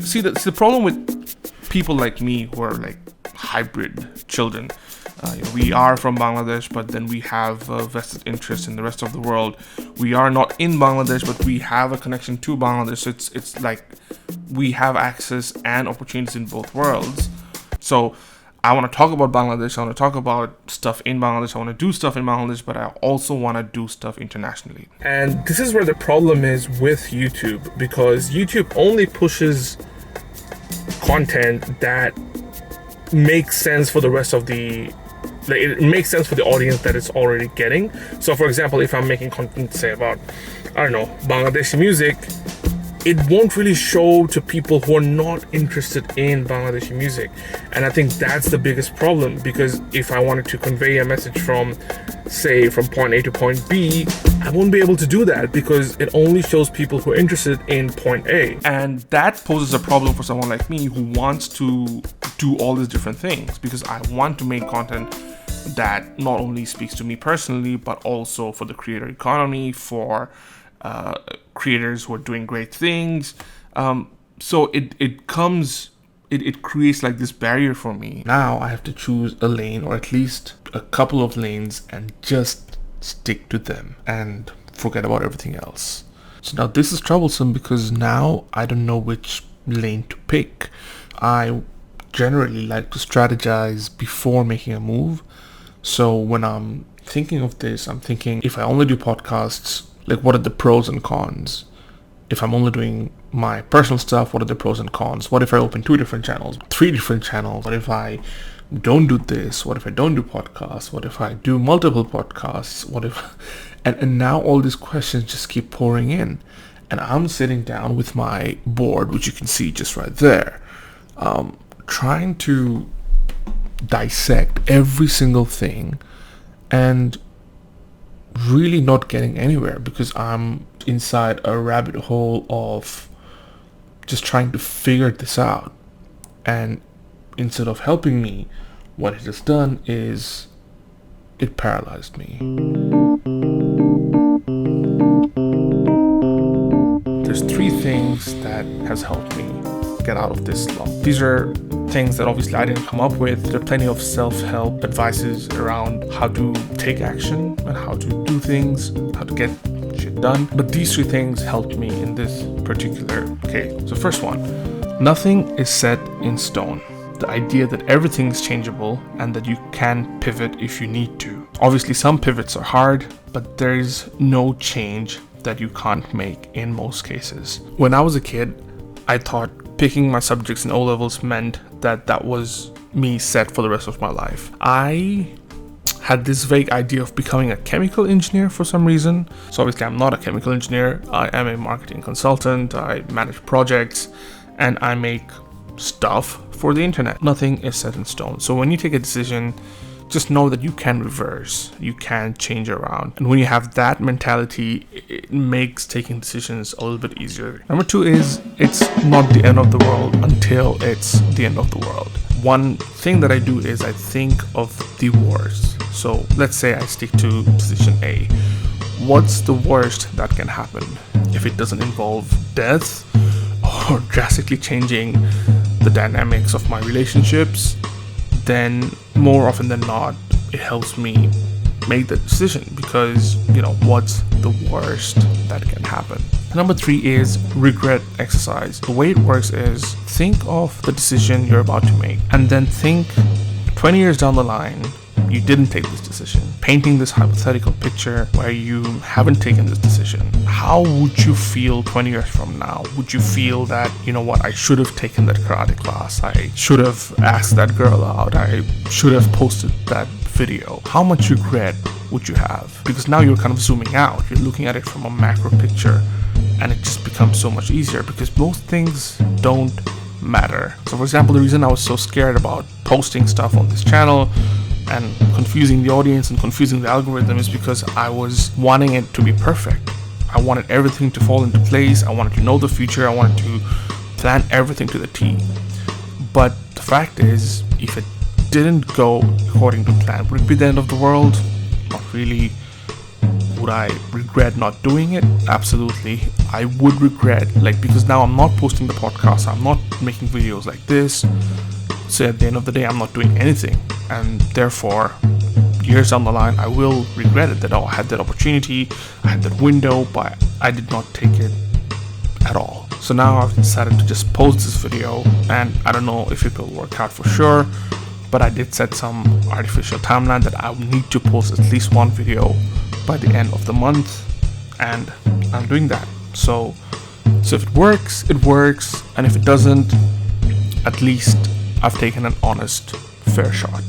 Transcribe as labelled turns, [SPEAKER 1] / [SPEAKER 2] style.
[SPEAKER 1] see, that's the problem with people like me who are like hybrid children. We are from Bangladesh, but then we have a vested interest in the rest of the world. We are not in Bangladesh, but we have a connection to Bangladesh. So it's like we have access and opportunities in both worlds. So I want to talk about Bangladesh. I want to talk about stuff in Bangladesh. I want to do stuff in Bangladesh, but I also want to do stuff internationally. And this is where the problem is with YouTube, because YouTube only pushes content that makes sense for the rest of the, like, it makes sense for the audience that it's already getting. So for example, if I'm making content, say about, I don't know, Bangladeshi music, it won't really show to people who are not interested in Bangladeshi music. And I think that's the biggest problem, because if I wanted to convey a message from, say, from point A to point B, I won't be able to do that because it only shows people who are interested in point A. And that poses a problem for someone like me who wants to do all these different things, because I want to make content that not only speaks to me personally, but also for the creator economy, for creators who are doing great things. So it creates like this barrier for me. Now I have to choose a lane, or at least a couple of lanes, and just stick to them and forget about everything else. So now this is troublesome because now I don't know which lane to pick. I generally like to strategize before making a move. So when I'm thinking of this, I'm thinking, if I only do podcasts, like, what are the pros and cons? If I'm only doing my personal stuff, what are the pros and cons? What if I open 2 different channels, 3 different channels? What if I don't do this? What if I don't do podcasts? What if I do multiple podcasts? What if... And now all these questions just keep pouring in. And I'm sitting down with my board, which you can see just right there, trying to dissect every single thing and really not getting anywhere, because I'm inside a rabbit hole of just trying to figure this out. And instead of helping me, what it has done is it paralyzed me. There's 3 things that has helped me get out of this slump. These are things that obviously I didn't come up with. There are plenty of self-help advices around how to take action and how to do things, how to get shit done. But these 3 things helped me in this particular case. So first one, nothing is set in stone. The idea that everything is changeable and that you can pivot if you need to. Obviously some pivots are hard, but there's no change that you can't make in most cases. When I was a kid, I thought picking my subjects in O-levels meant that was me set for the rest of my life. I had this vague idea of becoming a chemical engineer for some reason. So obviously I'm not a chemical engineer. I am a marketing consultant. I manage projects and I make stuff for the internet. Nothing is set in stone. So when you take a decision, just know that you can reverse, you can change around. And when you have that mentality, it makes taking decisions a little bit easier. Number 2 is, it's not the end of the world until it's the end of the world. One thing that I do is I think of the worst. So let's say I stick to decision A. What's the worst that can happen? If it doesn't involve death or drastically changing the dynamics of my relationships, then more often than not, it helps me make the decision, because, what's the worst that can happen? Number 3 is regret exercise. The way it works is, think of the decision you're about to make and then think 20 years down the line, you didn't take this decision. Painting this hypothetical picture where you haven't taken this decision. How would you feel 20 years from now? Would you feel that, I should have taken that karate class. I should have asked that girl out. I should have posted that video. How much regret would you have? Because now you're kind of zooming out. You're looking at it from a macro picture, and it just becomes so much easier because most things don't matter. So for example, the reason I was so scared about posting stuff on this channel and confusing the audience and confusing the algorithm is because I was wanting it to be perfect. I wanted everything to fall into place. I wanted to know the future. I wanted to plan everything to the T. But the fact is, if it didn't go according to plan, would it be the end of the world? Not really. would I regret not doing it? Absolutely. I would regret, because now I'm not posting the podcast, I'm not making videos like this. So at the end of the day, I'm not doing anything. And therefore, years down the line, I will regret it that, I had that opportunity, I had that window, but I did not take it at all. So now I've decided to just post this video, and I don't know if it will work out for sure, but I did set some artificial timeline that I need to post at least one video by the end of the month, and I'm doing that. So if it works, it works, and if it doesn't, at least I've taken an honest, fair shot.